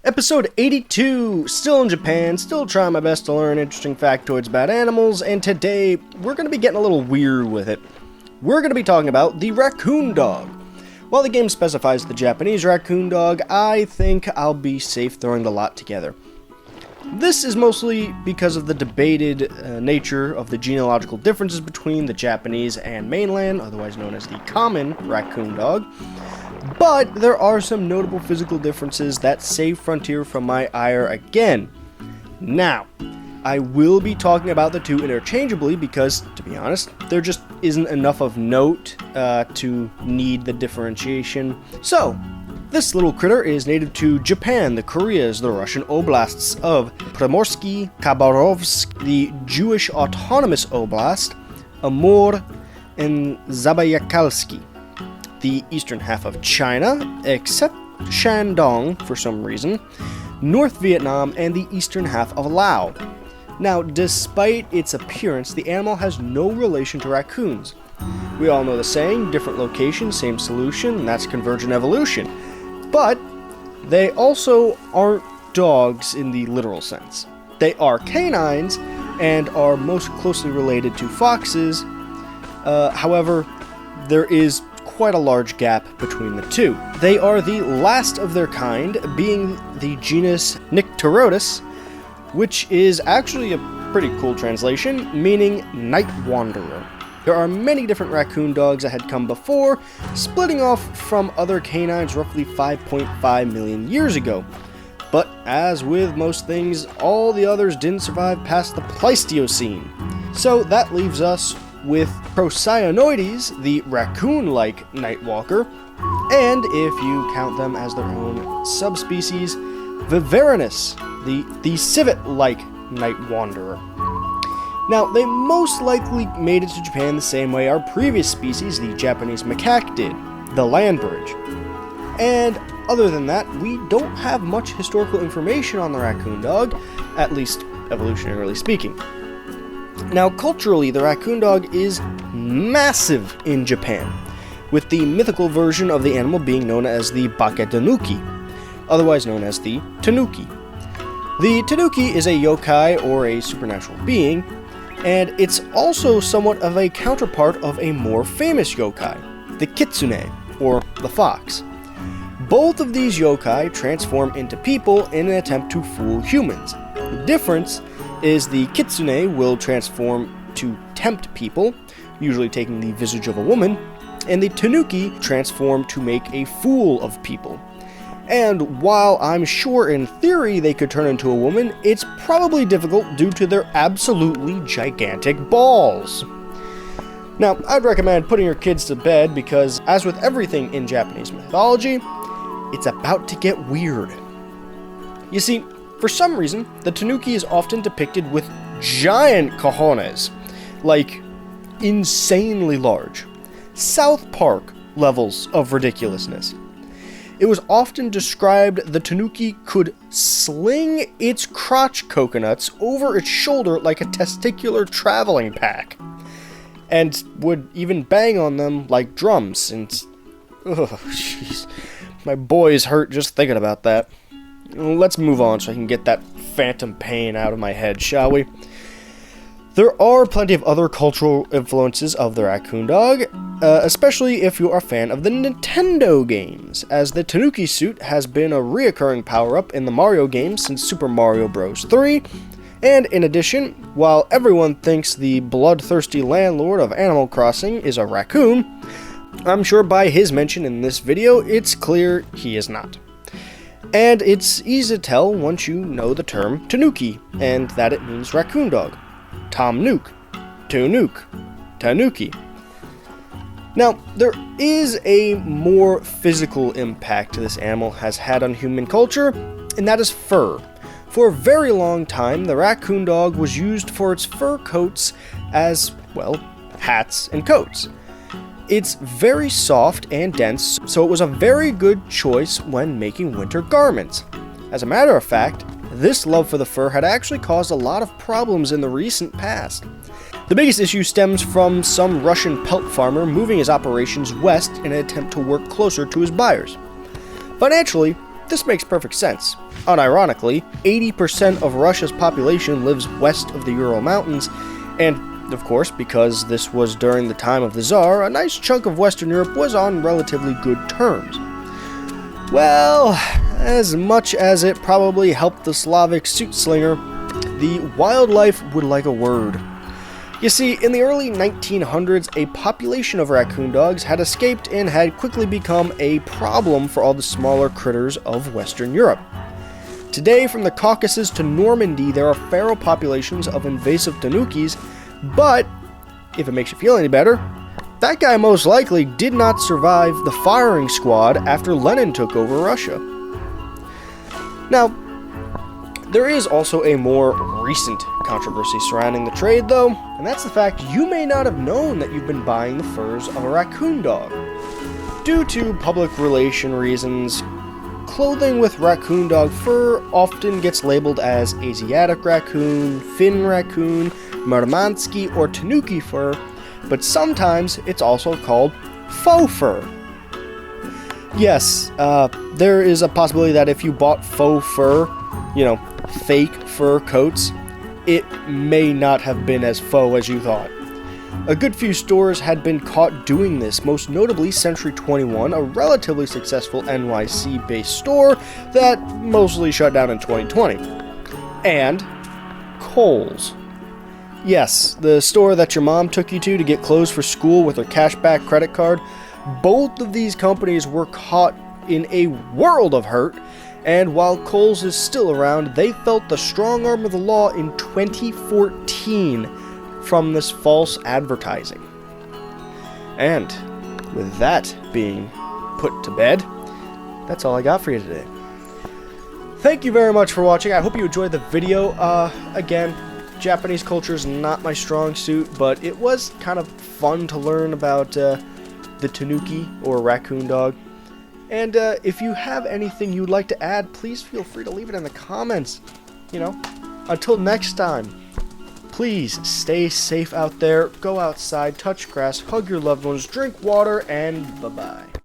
Episode 82, still in Japan, still trying my best to learn interesting factoids about animals, and today we're going to be getting a little weird with it. We're going to be talking about the raccoon dog. While the game specifies the Japanese raccoon dog, I think I'll be safe throwing the lot together. This is mostly because of the debated nature of the genealogical differences between the Japanese and mainland, otherwise known as the common raccoon dog. But there are some notable physical differences that save Frontier from my ire again. Now, I will be talking about the two interchangeably because, to be honest, there just isn't enough of note to need the differentiation. So, this little critter is native to Japan, the Koreas, the Russian oblasts of Primorsky, Khabarovsk, the Jewish Autonomous Oblast, Amur, and Zabayakalsky, the eastern half of China, except Shandong for some reason, North Vietnam, and the eastern half of Laos. Now, despite its appearance, the animal has no relation to raccoons. We all know the saying, different location, same solution, and that's convergent evolution. But they also aren't dogs in the literal sense. They are canines and are most closely related to foxes. However, there is quite a large gap between the two. They are the last of their kind, being the genus Nycterotus, which is actually a pretty cool translation, meaning night wanderer. There are many different raccoon dogs that had come before, splitting off from other canines roughly 5.5 million years ago. But as with most things, all the others didn't survive past the Pleistocene. So that leaves us with Procyonoides, the raccoon-like nightwalker, and if you count them as their own subspecies, Viverrinus, the civet-like night wanderer. Now, they most likely made it to Japan the same way our previous species, the Japanese macaque, did, the land bridge. And other than that, we don't have much historical information on the raccoon dog, at least evolutionarily speaking. Now, culturally, the raccoon dog is massive in Japan, with the mythical version of the animal being known as the Baketanuki, otherwise known as the Tanuki. The Tanuki is a yokai or a supernatural being, and it's also somewhat of a counterpart of a more famous yokai, the Kitsune, or the fox. Both of these yokai transform into people in an attempt to fool humans. The difference is the Kitsune will transform to tempt people, usually taking the visage of a woman, and the Tanuki transform to make a fool of people. And while I'm sure in theory they could turn into a woman, it's probably difficult due to their absolutely gigantic balls. Now, I'd recommend putting your kids to bed because, as with everything in Japanese mythology, it's about to get weird. You see, for some reason, the Tanuki is often depicted with giant cojones, like insanely large, South Park levels of ridiculousness. It was often described the Tanuki could sling its crotch coconuts over its shoulder like a testicular traveling pack, and would even bang on them like drums, and jeez, my boys hurt just thinking about that. Let's move on so I can get that phantom pain out of my head, shall we? There are plenty of other cultural influences of the raccoon dog, especially if you are a fan of the Nintendo games, as the Tanuki suit has been a reoccurring power-up in the Mario games since Super Mario Bros. 3, and in addition, while everyone thinks the bloodthirsty landlord of Animal Crossing is a raccoon, I'm sure by his mention in this video, it's clear he is not. And it's easy to tell once you know the term Tanuki, and that it means raccoon dog. Tom Nook, Tunuk, Tanuki. Now, there is a more physical impact this animal has had on human culture, and that is fur. For a very long time, the raccoon dog was used for its fur coats as, well, hats and coats. It's very soft and dense, so it was a very good choice when making winter garments. As a matter of fact, this love for the fur had actually caused a lot of problems in the recent past. The biggest issue stems from some Russian pelt farmer moving his operations west in an attempt to work closer to his buyers. Financially, This makes perfect sense. Unironically, 80% of Russia's population lives west of the Ural Mountains, and of course, because this was during the time of the Tsar, a nice chunk of Western Europe was on relatively good terms. Well, as much as it probably helped the Slavic suit slinger, the wildlife would like a word. You see, in the early 1900s, a population of raccoon dogs had escaped and had quickly become a problem for all the smaller critters of Western Europe. Today, from the Caucasus to Normandy, there are feral populations of invasive tanukis, but, if it makes you feel any better, that guy most likely did not survive the firing squad after Lenin took over Russia. Now, there is also a more recent controversy surrounding the trade, though, and that's the fact you may not have known that you've been buying the furs of a raccoon dog. Due to public relation reasons, clothing with raccoon dog fur often gets labeled as Asiatic raccoon, Finn raccoon, Murmansky, or Tanuki fur, but sometimes it's also called faux fur. Yes, there is a possibility that if you bought faux fur, fake fur coats, it may not have been as faux as you thought. A good few stores had been caught doing this, most notably Century 21, a relatively successful NYC-based store that mostly shut down in 2020. And Kohl's. Yes, the store that your mom took you to get clothes for school with her cashback credit card. Both of these companies were caught in a world of hurt, and while Kohl's is still around, they felt the strong arm of the law in 2014 from this false advertising. And with that being put to bed, that's all I got for you today. Thank you very much for watching. I hope you enjoyed the video. Again, Japanese culture is not my strong suit, but it was kind of fun to learn about the tanuki, or raccoon dog. And if you have anything you'd like to add, please feel free to leave it in the comments. Until next time, please stay safe out there, go outside, touch grass, hug your loved ones, drink water, and bye-bye.